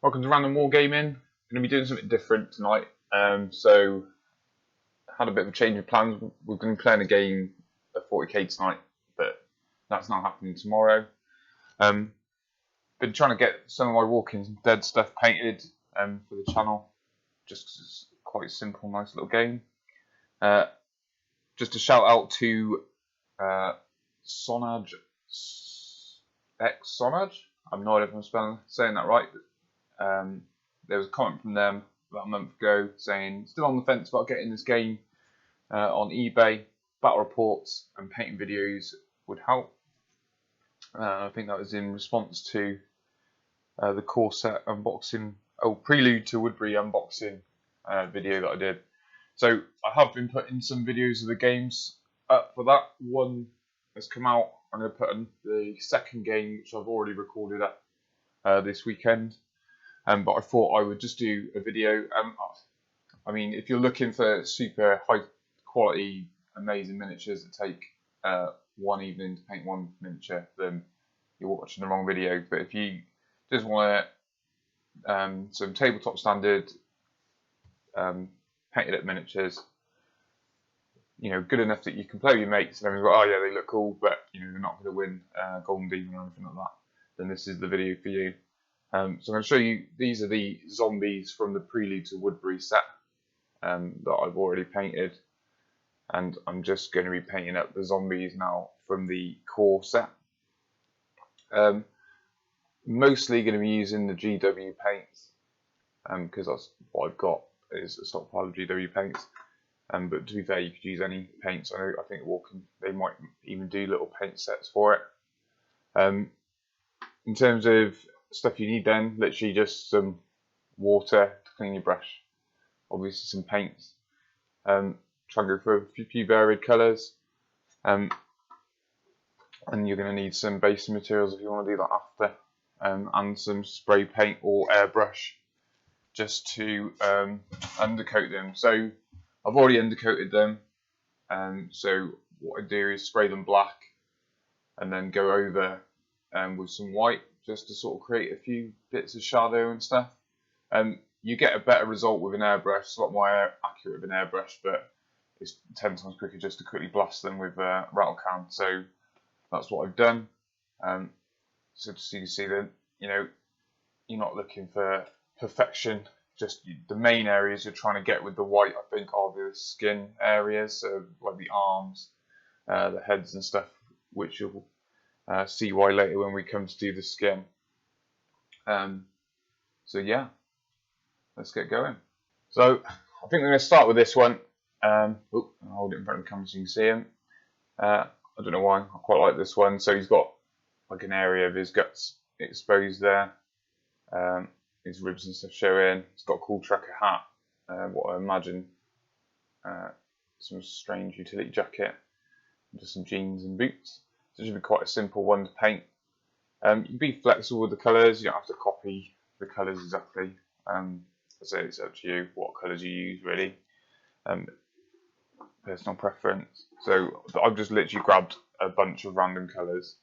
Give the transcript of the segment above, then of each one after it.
Welcome to Random Wargaming. Going to be doing something different tonight. So had a bit of a change of plans. We're going to be playing a game at 40k tonight, but that's not happening tomorrow. Been trying to get some of my Walking Dead stuff painted for the channel, just 'cause it's quite a simple, nice little game. Just a shout out to Sonaj X Sonaj. I'm not if I'm saying that right. There was a comment from them about a month ago saying still on the fence about getting this game on eBay. Battle reports and painting videos would help. I think that was in response to the core set unboxing, prelude to Woodbury unboxing video that I did. So I have been putting some videos of the games up for that. One has come out. I'm going to put in the second game, which I've already recorded up this weekend. But I thought I would just do a video. I mean, if you're looking for super high quality, amazing miniatures that take one evening to paint one miniature, then you're watching the wrong video. But if you just want some tabletop standard painted up miniatures, you know, good enough that you can play with your mates and everyone's like, oh yeah, they look cool, but you know, they're not going to win Golden Demon or anything like that, then this is the video for you. So I'm going to show you, these are the zombies from the Prelude to Woodbury set that I've already painted, and I'm just going to be painting up the zombies now from the core set. Mostly going to be using the GW paints because that's what I've got, is a stockpile of GW paints. But to be fair, you could use any paints. I think they might even do little paint sets for it. In terms of stuff you need, then literally just some water to clean your brush, obviously some paints, try and go for a few varied colours, and you're going to need some base materials if you want to do that after, and some spray paint or airbrush just to undercoat them. So I've already undercoated them, so what I do is spray them black and then go over with some white, just to sort of create a few bits of shadow and stuff. You get a better result with an airbrush. It's a lot more accurate with an airbrush, but it's 10 times quicker just to quickly blast them with a rattle can. So that's what I've done. So you can see that, you know, you're not looking for perfection. Just the main areas you're trying to get with the white, I think, are the skin areas, so like the arms, the heads and stuff, which you'll see why later when we come to do the skin. So yeah, let's get going. So I think we're going to start with this one. I'll hold it in front of the camera so you can see him. I don't know why, I quite like this one. So he's got like an area of his guts exposed there. His ribs and stuff showing. He's got a cool trucker hat, what I imagine some strange utility jacket, and just some jeans and boots. So it should be quite a simple one to paint. You can be flexible with the colours, you don't have to copy the colours exactly. I say it's up to you what colours you use, really. Personal preference. So I've just literally grabbed a bunch of random colours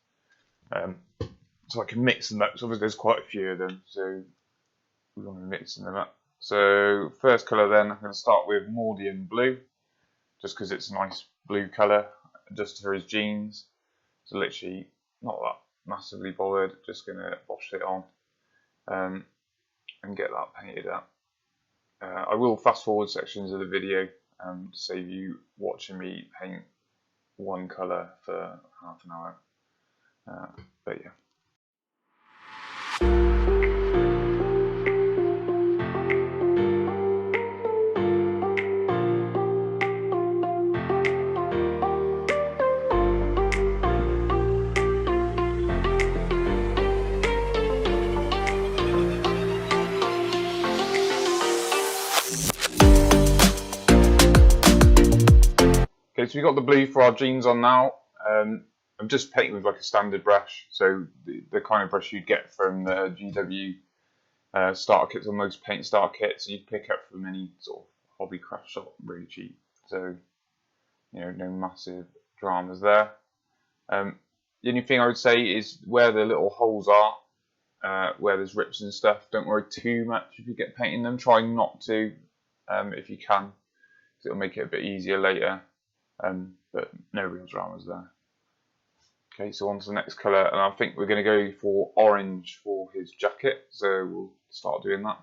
so I can mix them up. So obviously there's quite a few of them, so we're going to be mixing them up. So first colour then, I'm going to start with Mordian Blue, just because it's a nice blue colour, just for his jeans. So literally not that massively bothered, just going to wash it on and get that painted up. I will fast forward sections of the video to save you watching me paint one colour for half an hour. But yeah. Okay, so we've got the blue for our jeans on now. I'm just painting with like a standard brush, so the kind of brush you'd get from the GW starter kits or most paint starter kits you pick up from any sort of hobby craft shop, really cheap. So, you know, no massive dramas there. The only thing I would say is where the little holes are, where there's rips and stuff. Don't worry too much if you get painting them. Try not to if you can, because it'll make it a bit easier later. But no real dramas there. Okay, so on to the next colour, and I think we're going to go for orange for his jacket, so we'll start doing that.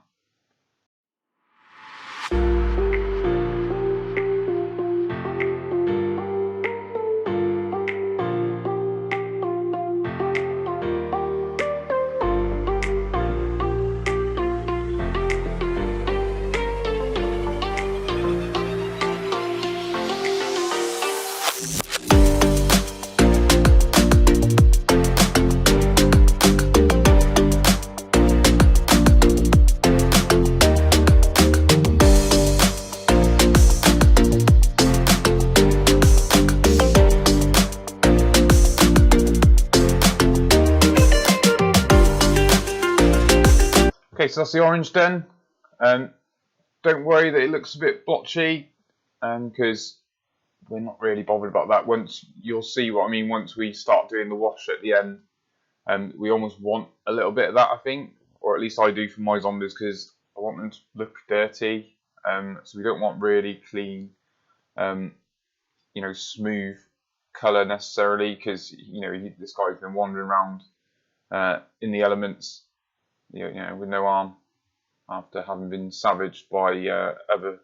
Okay, so that's the orange done. Don't worry that it looks a bit blotchy, because we're not really bothered about that. Once you'll see what I mean once we start doing the wash at the end. We almost want a little bit of that, I think, or at least I do for my zombies, because I want them to look dirty. So we don't want really clean, smooth colour necessarily, because this guy's been wandering around in the elements. With no arm, after having been savaged by other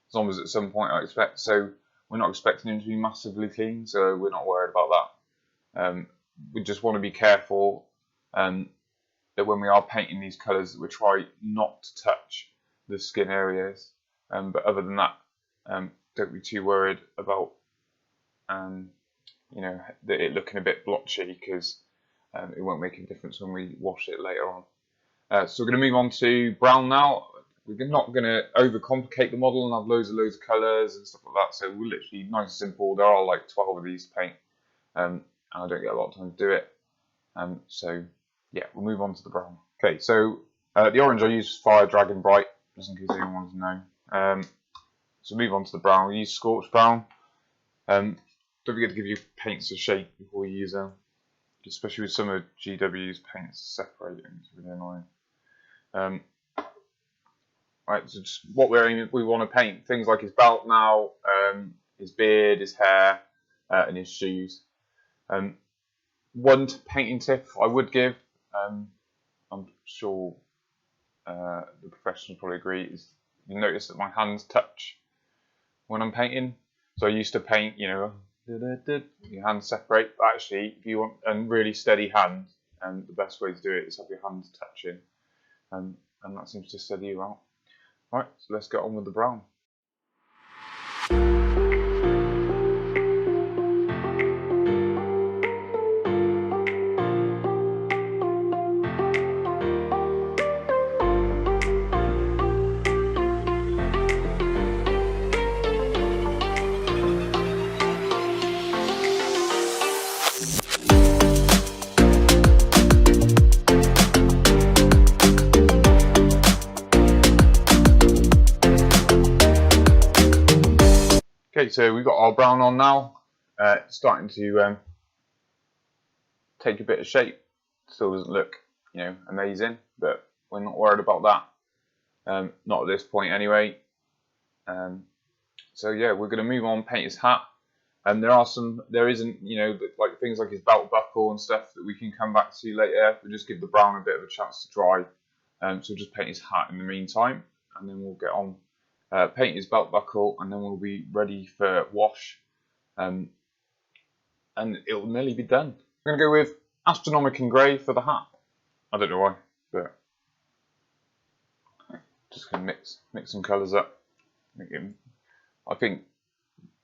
zombies at some point, I expect. So we're not expecting him to be massively clean, so we're not worried about that. We just want to be careful that when we are painting these colours, that we try not to touch the skin areas. But other than that, don't be too worried about it looking a bit blotchy, because it won't make a difference when we wash it later on. So we're going to move on to brown now. We're not going to overcomplicate the model and have loads of colours and stuff like that. So we're literally nice and simple. There are like 12 of these to paint, and I don't get a lot of time to do it. So yeah, we'll move on to the brown. Okay, so the orange I use Fire Dragon Bright, just in case anyone wants to know. So move on to the brown. We use Scorched Brown. Don't forget to give your paints a shake before you use them, especially with some of GW's paints separating. It's really annoying. Right, so just what we want to paint, things like his belt now, his beard, his hair, and his shoes. One painting tip I would give, I'm sure the professionals probably agree, is you notice that my hands touch when I'm painting. So I used to paint, your hands separate, but actually if you want a really steady hand, the best way to do it is have your hands touching, and that seems to steady you out. Right, so let's get on with the brown. Okay, so we've got our brown on now. It's starting to take a bit of shape. Still doesn't look, amazing, but we're not worried about that. Not at this point anyway. So yeah, we're going to move on, paint his hat. And there isn't, like things like his belt buckle and stuff that we can come back to later. We'll just give the brown a bit of a chance to dry. So we'll just paint his hat in the meantime, and then we'll get on. Paint his belt buckle, and then we'll be ready for wash, and it'll nearly be done. We're going to go with Astronomican Grey for the hat. I don't know why, but just going to mix some colours up. I think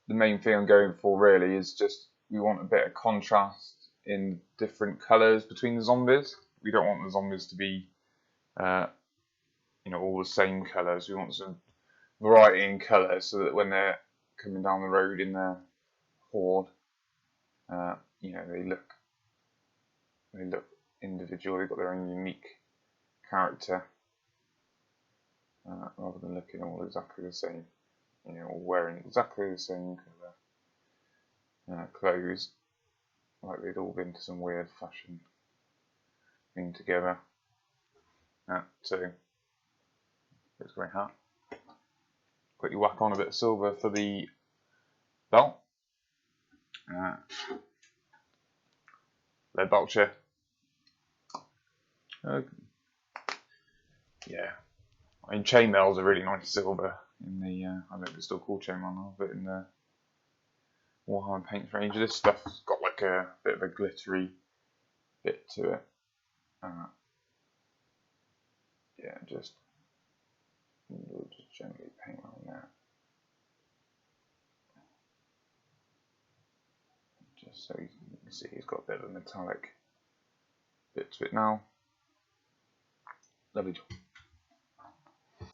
the main thing I'm going for really is just we want a bit of contrast in different colours between the zombies. We don't want the zombies to be all the same colours. We want some variety in colour, so that when they're coming down the road in their horde, they look individual. They've got their own unique character, rather than looking all exactly the same, or wearing exactly the same colour clothes, like they'd all been to some weird fashion thing together. So it's grey hat. Quickly whack on a bit of silver for the belt. Lead Belcher. Yeah, I mean chainmail's a really nice silver in the. I don't know if it's still called chainmail now, but in the Warhammer paint range, this stuff's got like a bit of a glittery bit to it. Yeah, just gently paint around there, just so you can see it's got a bit of a metallic bit to it now. Lovely job.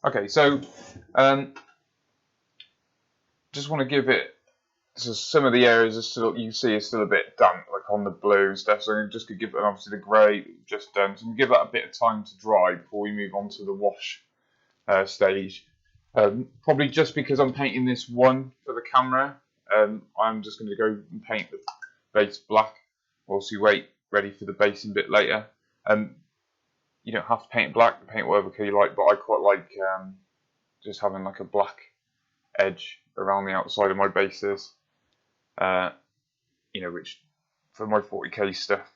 Okay, so just want to give it. So some of the areas are still, you can see, is still a bit damp, like on the blue stuff. So I'm just gonna give it, and obviously the grey just done. So I'm gonna give that a bit of time to dry before we move on to the wash stage. Probably just because I'm painting this one for the camera, I'm just gonna go and paint the base black. Whilst you wait ready for the basing bit later. You don't have to paint black, paint whatever colour you like, but I quite like just having like a black edge around the outside of my bases. You know, which for my 40k stuff,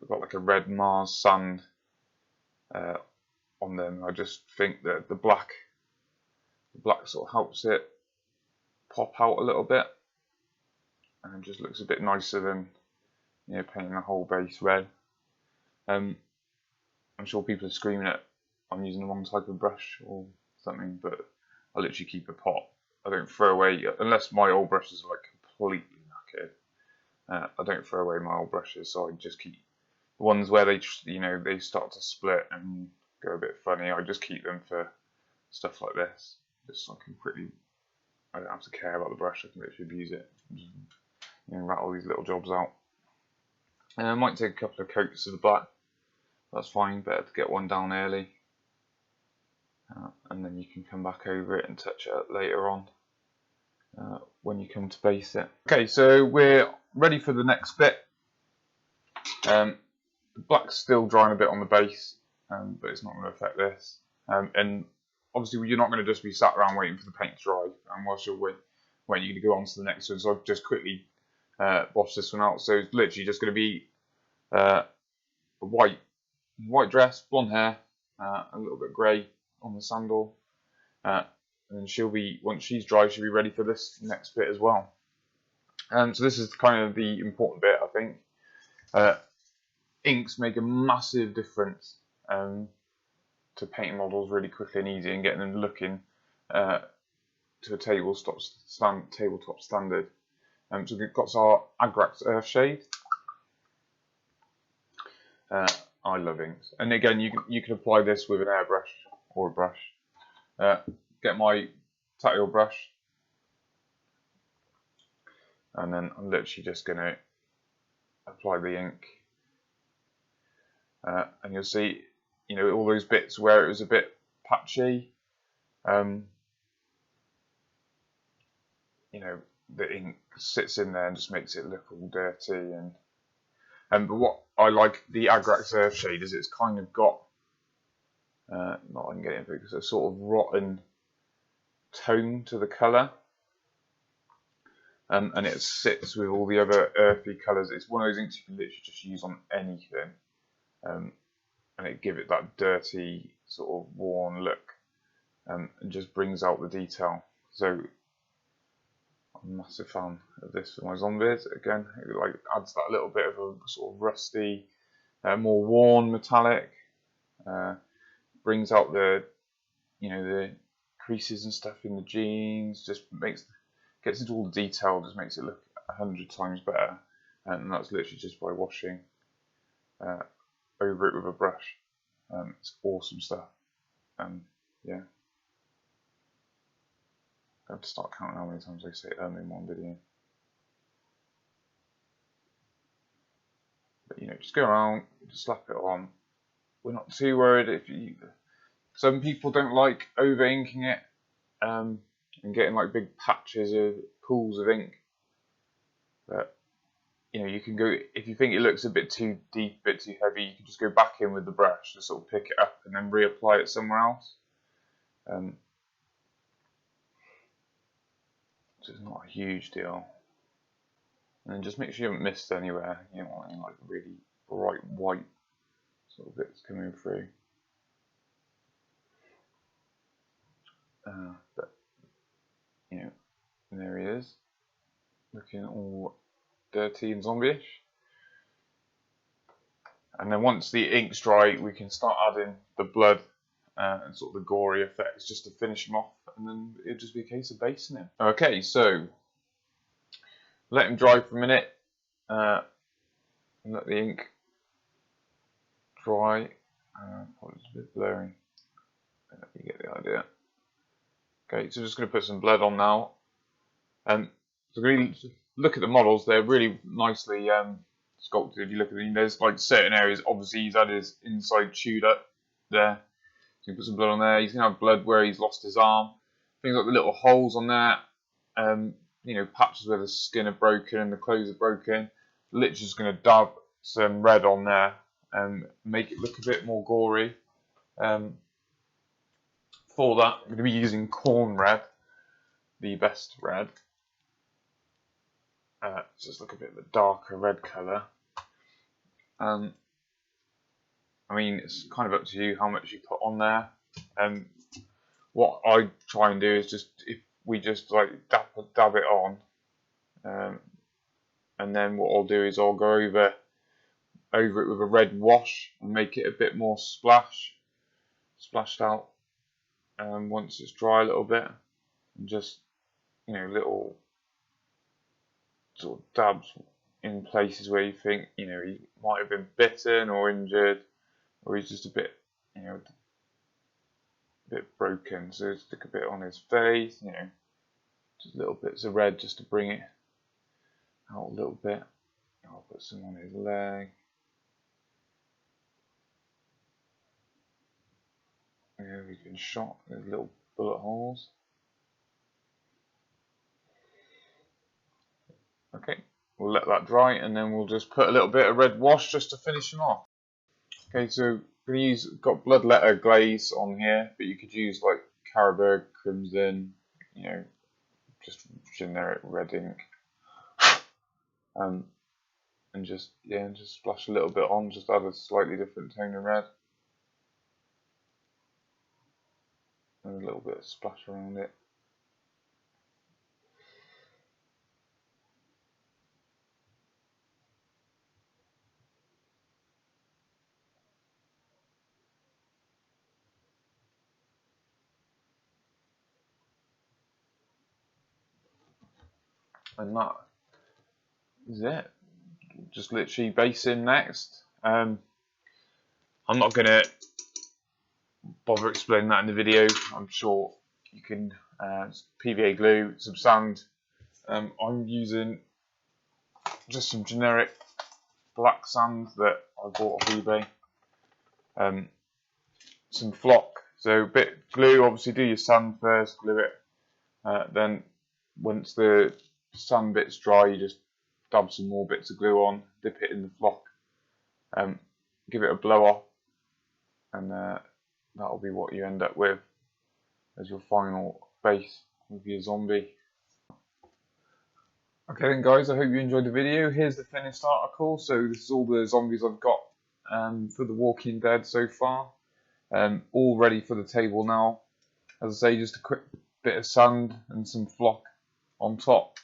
I've got like a red Mars sand on them. I just think that the black sort of helps it pop out a little bit, and it just looks a bit nicer than, you know, painting the whole base red. I'm sure people are screaming at I'm using the wrong type of brush or something, but I literally keep a pot. I don't throw away, unless my old brushes are like completely knackered. I don't throw away my old brushes, so I just keep the ones where they, you know, they start to split and go a bit funny. I just keep them for stuff like this. Just so I can I don't have to care about the brush. I can literally abuse it, and, you know, rattle these little jobs out. I might take a couple of coats of the black. That's fine. Better to get one down early. And then you can come back over it and touch it up later on when you come to base it. Okay, so we're ready for the next bit. The black's still drying a bit on the base, but it's not going to affect this. And obviously you're not going to just be sat around waiting for the paint to dry, and whilst you're waiting, you're going to go on to the next one. So I've just quickly washed this one out. So it's literally just going to be a white dress, blonde hair, a little bit grey on the sandal, and then she'll be, once she's dry, she'll be ready for this next bit as well. So this is kind of the important bit, I think. Inks make a massive difference to painting models really quickly and easy and getting them looking to a tabletop standard. So we've got our Agrax Earthshade. I love inks, and again you can apply this with an airbrush or a brush. Get my tactile brush, and then I'm literally just going to apply the ink, and you'll see, you know, all those bits where it was a bit patchy. You know, the ink sits in there and just makes it look all dirty. And but what I like the Agrax Earthshade is it's kind of got not I can get it because a sort of rotten tone to the colour, and it sits with all the other earthy colours. It's one of those inks you can literally just use on anything, and it give it that dirty sort of worn look, and just brings out the detail. So I'm a massive fan of this for my zombies. Again, it like adds that little bit of a sort of rusty, more worn metallic. Brings out the, you know, the creases and stuff in the jeans. Just gets into all the detail. Just makes it look 100 times better. And that's literally just by washing over it with a brush. It's awesome stuff. Yeah. I have to start counting how many times I say in one video. But, you know, just go around, just slap it on. We're not too worried if you. Some people don't like over inking it and getting like big patches of pools of ink. But you know, you can go, if you think it looks a bit too deep, a bit too heavy, you can just go back in with the brush to sort of pick it up and then reapply it somewhere else. So it's not a huge deal. And then just make sure you haven't missed anywhere. You don't want any like really bright white sort of bits coming through. But you know, there he is, looking all dirty and zombie-ish. And then once the ink's dry, we can start adding the blood and sort of the gory effects just to finish them off, and then it'll just be a case of basing it. Okay, so let him dry for a minute, and let the ink dry. Probably it's a bit blurry. You get the idea. Okay, so just going to put some blood on now. So really look at the models; they're really nicely sculpted. If you look at them, there's like certain areas. Obviously, he's had his inside chewed up there. So you put some blood on there. He's going to have blood where he's lost his arm. Things like the little holes on there. You know, patches where the skin are broken and the clothes are broken. Literally just going to dab some red on there and make it look a bit more gory. For that, I'm going to be using corn red, the best red. Just look a bit of a darker red colour. I mean, it's kind of up to you how much you put on there. What I try and do is just, if we just like dab it on, and then what I'll do is I'll go over it with a red wash and make it a bit more splashed out. Once it's dry a little bit, and just, you know, little sort of dabs in places where you think, you know, he might have been bitten or injured, or he's just a bit, you know, a bit broken. So stick a bit on his face, you know, just little bits of red just to bring it out a little bit. I'll put some on his leg. Yeah, we've been shot. There's little bullet holes. Okay, we'll let that dry, and then we'll just put a little bit of red wash just to finish him off. Okay, so I'm going to use, got bloodletter glaze on here, but you could use like Carroburg Crimson, you know, just generic red ink. And just, yeah, just splash a little bit on, just add a slightly different tone of red. And a little bit of splash around it. And that is it. Just literally base him next. I'm not going to bother explaining that in the video. I'm sure you can, PVA glue, some sand. I'm using just some generic black sand that I bought off eBay. Some flock, so a bit glue. Obviously do your sand first, glue it, then once the sand bit's dry, you just dab some more bits of glue on, dip it in the flock, give it a blow off, and that'll be what you end up with as your final base with your zombie. Okay then guys, I hope you enjoyed the video. Here's the finished article. So this is all the zombies I've got for The Walking Dead so far. All ready for the table now. As I say, just a quick bit of sand and some flock on top.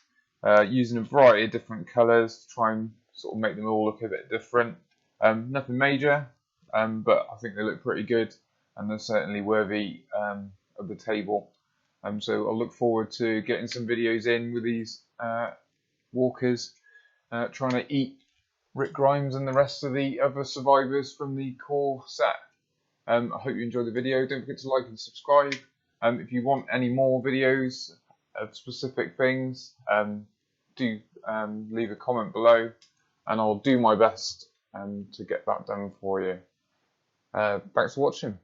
Using a variety of different colours to try and sort of make them all look a bit different. Nothing major, but I think they look pretty good, and they're certainly worthy of the table. So I'll look forward to getting some videos in with these walkers, trying to eat Rick Grimes and the rest of the other survivors from the core set. I hope you enjoyed the video. Don't forget to like and subscribe. If you want any more videos of specific things, do leave a comment below, and I'll do my best to get that done for you. Thanks for watching.